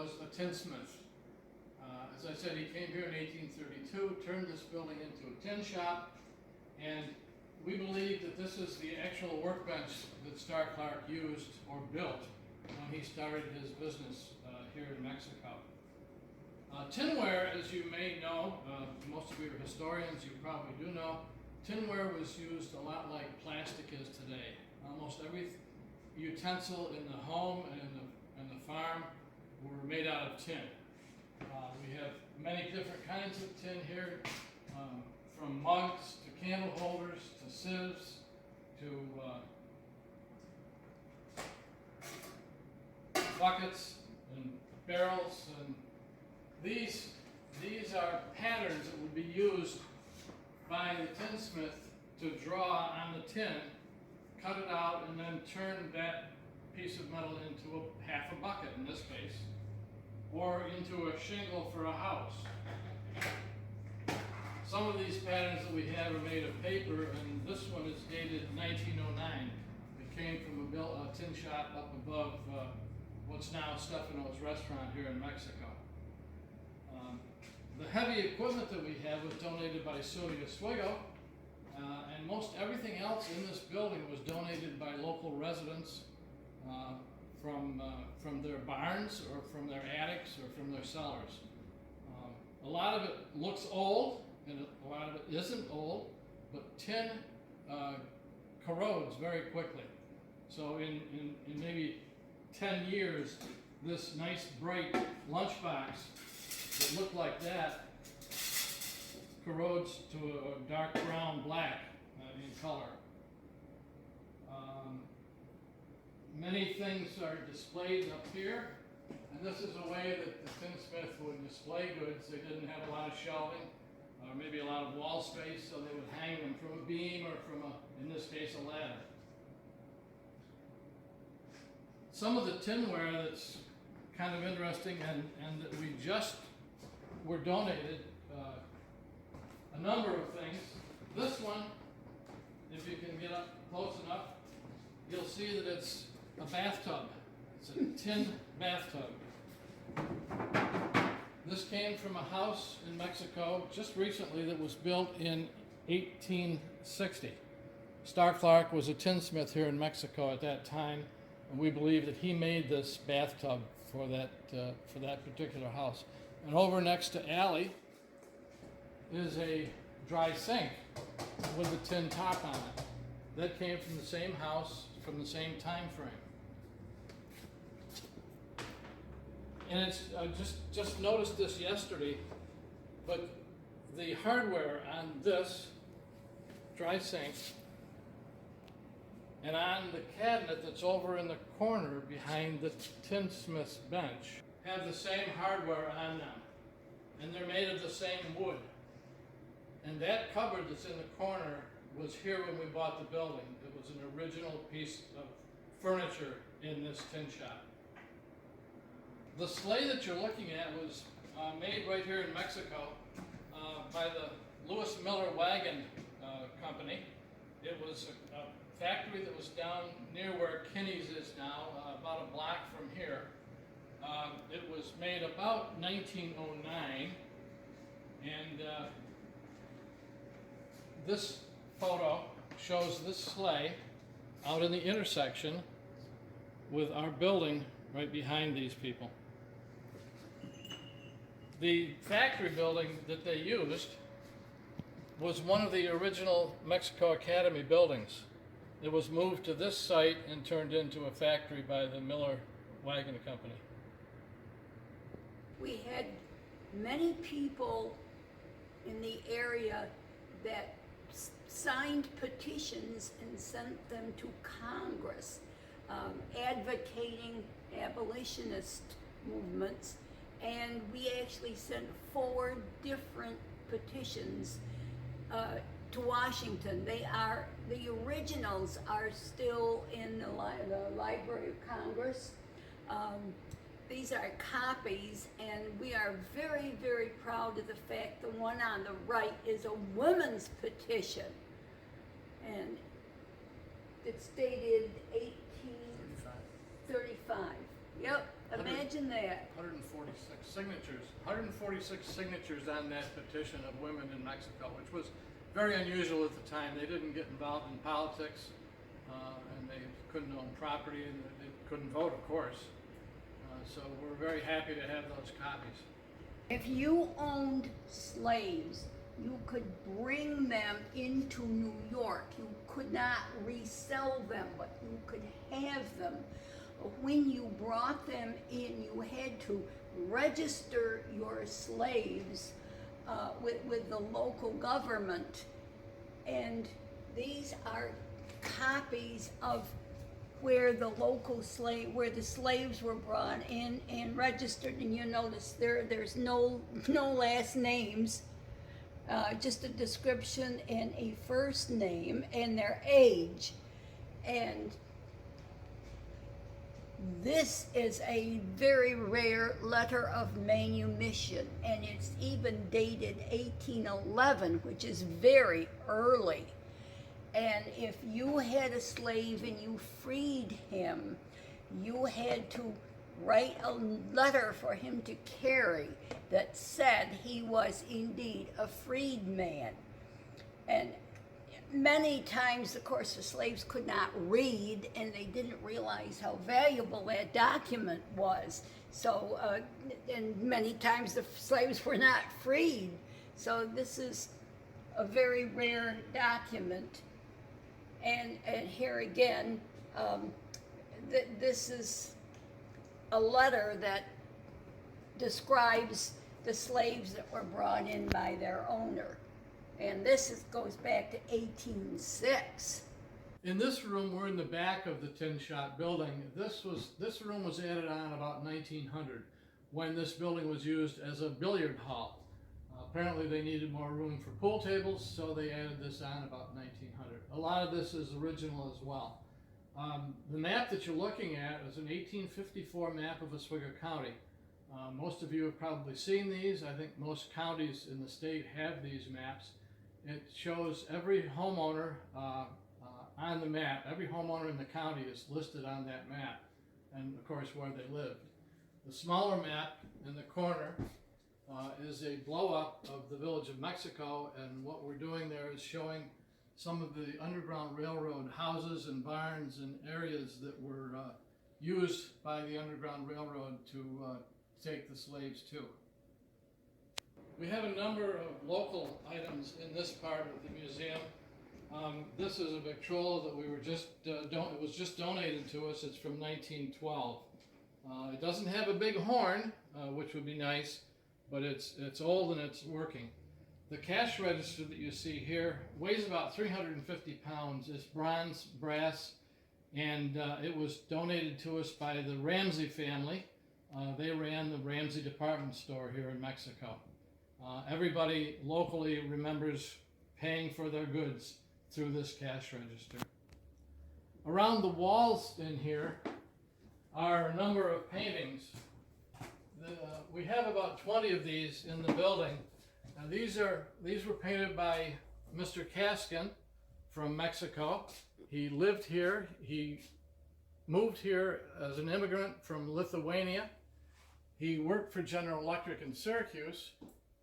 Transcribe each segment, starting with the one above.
was a tinsmith. As I said, he came here in 1832, turned this building into a tin shop, and we believe that this is the actual workbench that Starr used or built when he started his business here in Mexico. Tinware, as you may know, most of you are historians, you probably do know, tinware was used a lot like plastic is today. Almost every utensil in the home and in the farm were made out of tin. We have many different kinds of tin here, from mugs to candle holders to sieves to buckets and barrels, and these are patterns that would be used by the tinsmith to draw on the tin, cut it out, and then turn that piece of metal into half a bucket in this case, or into a shingle for a house. Some of these patterns that we have are made of paper, and this one is dated 1909. It came from a tin shop up above what's now Stefano's restaurant here in Mexico. The heavy equipment that we have was donated by Sonia Oswego, and most everything else in this building was donated by local residents from their barns or from their attics or from their cellars. A lot of it looks old, and a lot of it isn't old, but tin corrodes very quickly. So in maybe 10 years, this nice bright lunchbox that looked like that corrodes to a dark brown black in color. Many things are displayed up here, and this is a way that the tinsmith would display goods. They didn't have a lot of shelving, or maybe a lot of wall space, so they would hang them from a beam or from in this case, a ladder. Some of the tinware that's kind of interesting and that we just were donated, a number of things. This one, if you can get up close enough, you'll see that it's a bathtub. It's a tin bathtub. This came from a house in Mexico just recently that was built in 1860. Starr was a tinsmith here in Mexico at that time, and we believe that he made this bathtub for that particular house. And over next to Allie is a dry sink with a tin top on it. That came from the same house, from the same time frame. And it's just noticed this yesterday, but the hardware on this dry sink and on the cabinet that's over in the corner behind the tinsmith's bench have the same hardware on them, and they're made of the same wood. And that cupboard that's in the corner was here when we bought the building. It was an original piece of furniture in this tin shop. The sleigh that you're looking at was made right here in Mexico by the Lewis Miller Wagon Company. It was a factory that was down near where Kinney's is now, about a block from here. It was made about 1909, and this photo shows this sleigh out in the intersection with our building right behind these people. The factory building that they used was one of the original Mexico Academy buildings. It was moved to this site and turned into a factory by the Miller Wagon Company. We had many people in the area that signed petitions and sent them to Congress, advocating abolitionist movements, and we actually sent 4 different petitions to Washington. The originals are still in the Library of Congress. These are copies, and we are very, very proud of the fact the one on the right is a women's petition, and it's dated 1835. Yep. Imagine that. 146 signatures. 146 signatures on that petition of women in Mexico, which was very unusual at the time. They didn't get involved in politics, and they couldn't own property, and they couldn't vote, of course. So we're very happy to have those copies. If you owned slaves, you could bring them into New York. You could not resell them, but you could have them. When you brought them in, you had to register your slaves with the local government. And these are copies of where the slaves were brought in and registered. And you notice there's no last names, just a description and a first name and their age. And this is a very rare letter of manumission, and it's even dated 1811, which is very early. And if you had a slave and you freed him, you had to write a letter for him to carry that said he was indeed a freed man. And many times, of course, the slaves could not read, and they didn't realize how valuable that document was. So, and many times the slaves were not freed. So this is a very rare document. And here again, this is a letter that describes the slaves that were brought in by their owner. And goes back to 1806. In this room, we're in the back of the Tin Shot building. This room was added on about 1900, when this building was used as a billiard hall. Apparently they needed more room for pool tables, so they added this on about 1900. A lot of this is original as well. The map that you're looking at is an 1854 map of Oswego County. Most of you have probably seen these. I think most counties in the state have these maps. It shows every homeowner on the map. Every homeowner in the county is listed on that map, and of course where they lived. The smaller map in the corner is a blow-up of the village of Mexico, and what we're doing there is showing some of the Underground Railroad houses and barns and areas that were used by the Underground Railroad to take the slaves to. We have a number of local items in this part of the museum. This is a Victrola that we were it was just donated to us. It's from 1912. It doesn't have a big horn, which would be nice, but it's old and it's working. The cash register that you see here weighs about 350 pounds. It's bronze, brass, and it was donated to us by the Ramsey family. They ran the Ramsey department store here in Mexico. Everybody locally remembers paying for their goods through this cash register. Around the walls in here are a number of paintings. We have about 20 of these in the building. Now these were painted by Mr. Kaskin from Mexico. He lived here. He moved here as an immigrant from Lithuania. He worked for General Electric in Syracuse,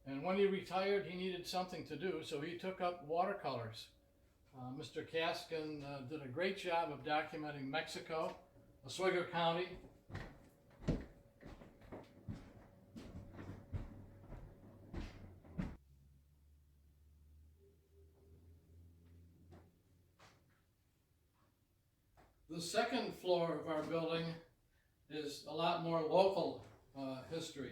and when he retired, he needed something to do, so he took up watercolors. Mr. Kaskin did a great job of documenting Mexico, Oswego County. The second floor of our building is a lot more local history.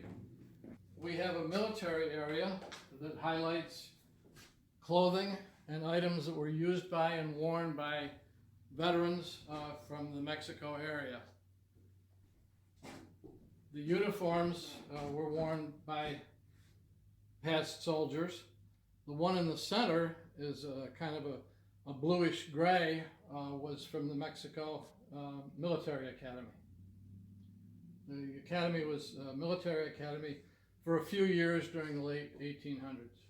We have a military area that highlights clothing and items that were used by and worn by veterans from the Mexico area. The uniforms were worn by past soldiers. The one in the center is kind of a bluish gray, was from the Mexico Military Academy. The academy was a military academy for a few years during the late 1800s.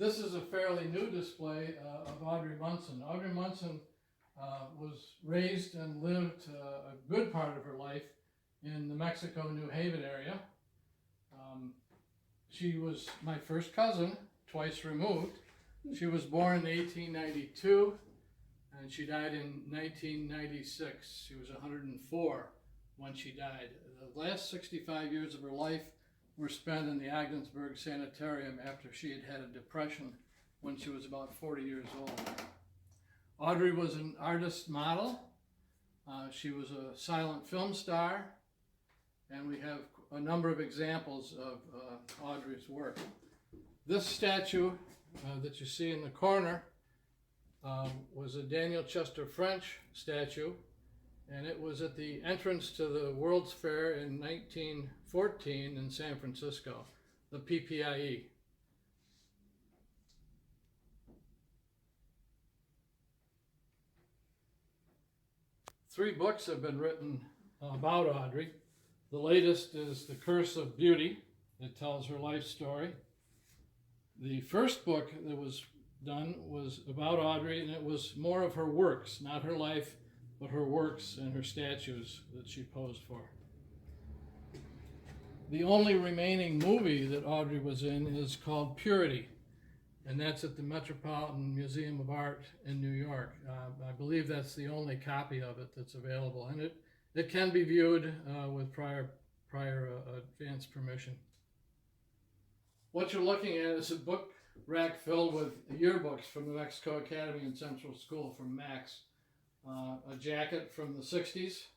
This is a fairly new display of Audrey Munson. Audrey Munson was raised and lived a good part of her life in the Mexico, New Haven area. She was my first cousin, twice removed. She was born in 1892 and she died in 1996. She was 104 when she died. The last 65 years of her life were spent in the Ogdensburg Sanitarium after she had had a depression when she was about 40 years old. Audrey was an artist model. She was a silent film star, and we have a number of examples of Audrey's work. This statue that you see in the corner was a Daniel Chester French statue, and it was at the entrance to the World's Fair in 1914 in San Francisco, the PPIE. Three books have been written about Audrey. The latest is The Curse of Beauty. It tells her life story. The first book that was done was about Audrey, and it was more of her works, not her life, but her works and her statues that she posed for. The only remaining movie that Audrey was in is called Purity, and that's at the Metropolitan Museum of Art in New York. I believe that's the only copy of it that's available, and it can be viewed with prior advance permission. What you're looking at is a book rack filled with yearbooks from the Mexico Academy and Central School from Max. A jacket from the 60s,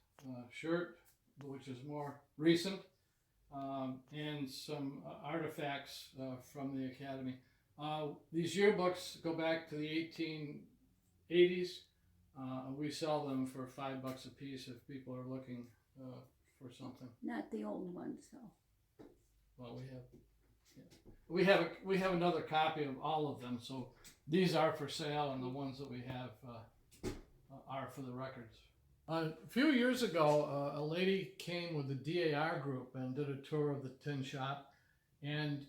shirt, which is more recent, and some artifacts from the Academy. These yearbooks go back to the 1880s. We sell them for $5 a piece if people are looking for something. Not the old ones, though. Well, we have another copy of all of them, so these are for sale, and the ones that we have are for the records. A few years ago, a lady came with the DAR group and did a tour of the tin shop, and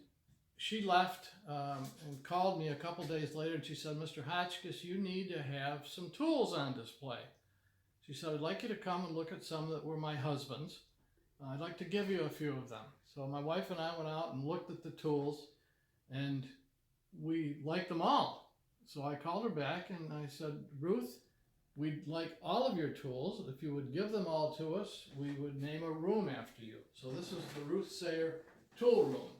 she left and called me a couple days later, and she said, "Mr. Hotchkiss, you need to have some tools on display." She said, "I'd like you to come and look at some that were my husband's. I'd like to give you a few of them." So my wife and I went out and looked at the tools, and we liked them all. So I called her back and I said, "Ruth, we'd like all of your tools. If you would give them all to us, we would name a room after you." So this is the Ruth Sayer tool room.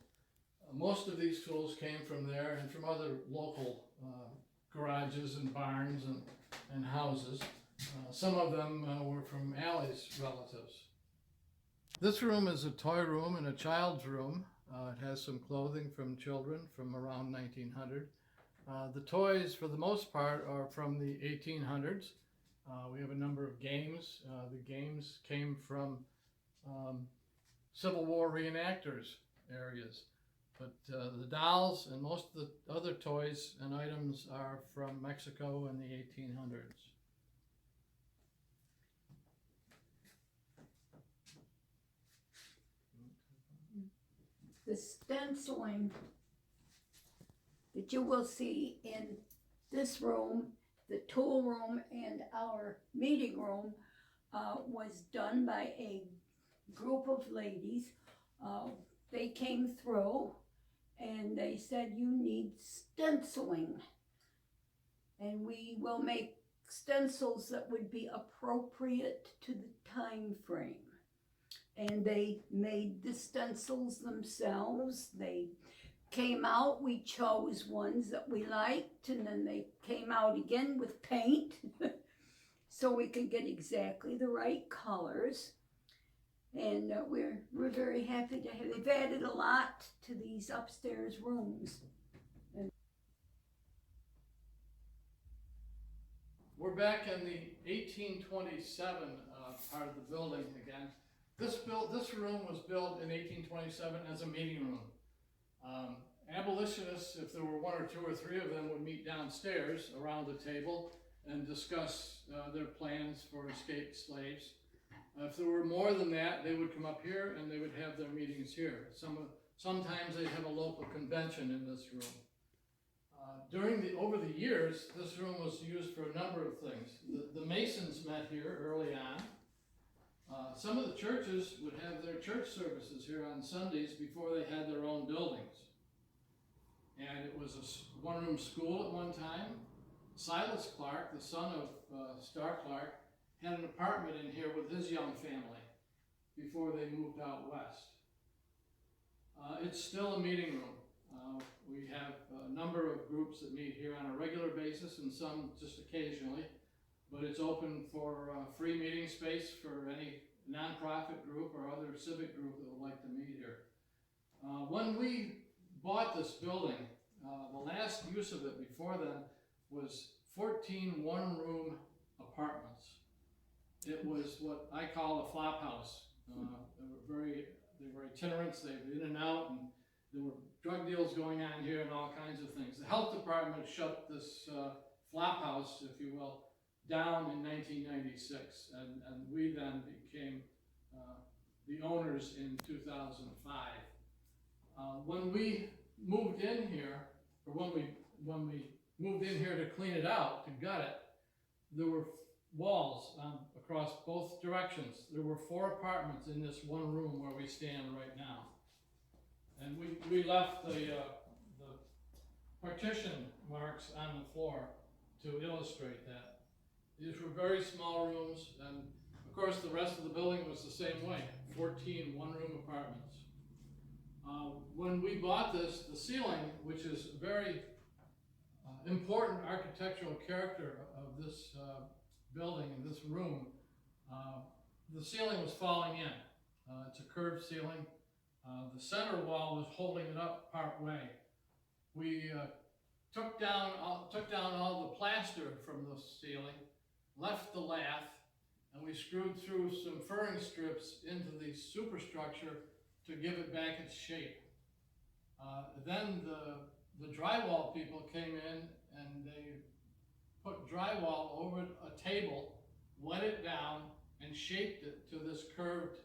Most of these tools came from there and from other local garages and barns and houses. Some of them were from Allie's relatives. This room is a toy room and a child's room. It has some clothing from children from around 1900. The toys, for the most part, are from the 1800s. We have a number of games. The games came from Civil War reenactors areas. But the dolls and most of the other toys and items are from Mexico in the 1800s. The stenciling that you will see in this room, the tool room, and our meeting room was done by a group of ladies. They came through and they said, "You need stenciling." And we will make stencils that would be appropriate to the time frame. And they made the stencils themselves. They came out, we chose ones that we liked, and then they came out again with paint so we could get exactly the right colors. And we're very happy to have, they've added a lot to these upstairs rooms. We're back in the 1827 part of the building again. This room was built in 1827 as a meeting room. Abolitionists, if there were one or two or three of them, would meet downstairs around the table and discuss their plans for escaped slaves. If there were more than that, they would come up here and they would have their meetings here. Sometimes they'd have a local convention in this room. Over the years, this room was used for a number of things. The Masons met here early on. Some of the churches would have their church services here on Sundays before they had their own buildings. And it was a one-room school at one time. Silas Clark, the son of Starr Clark, had an apartment in here with his young family before they moved out west. It's still a meeting room. We have a number of groups that meet here on a regular basis and some just occasionally, but it's open for free meeting space for any nonprofit group or other civic group that would like to meet here. When we bought this building, the last use of it before then was 14 one-room apartments. It was what I call a flop house. They were itinerants, they were in and out, and there were drug deals going on here and all kinds of things. The health department shut this flop house, if you will, down in 1996, and we then became the owners in 2005. When we moved in here, or when we moved in here to clean it out, to gut it, there were walls across both directions. There were 4 apartments in this one room where we stand right now. And we left the partition marks on the floor to illustrate that. These were very small rooms, and of course the rest of the building was the same way, 14 one-room apartments. When we bought this, the ceiling, which is a very important architectural character of this building and this room, the ceiling was falling in. It's a curved ceiling. The center wall was holding it up part way. We took down all the plaster from the ceiling, left the lath, and we screwed through some furring strips into the superstructure to give it back its shape. Then the drywall people came in and they put drywall over a table, wet it down, and shaped it to this curved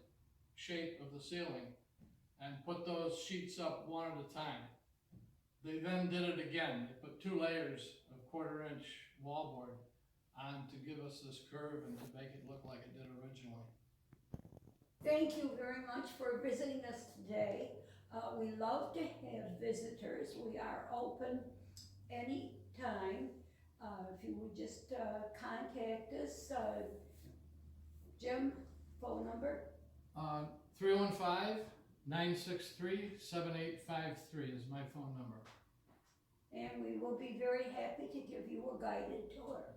shape of the ceiling, and put those sheets up one at a time. They then did it again. They put 2 layers of 1/4-inch wallboard on to give us this curve and to make it look like it did originally. Thank you very much for visiting us today. We love to have visitors. We are open anytime. If you would just contact us. Jim, phone number? 315-963-7853 is my phone number. And we will be very happy to give you a guided tour.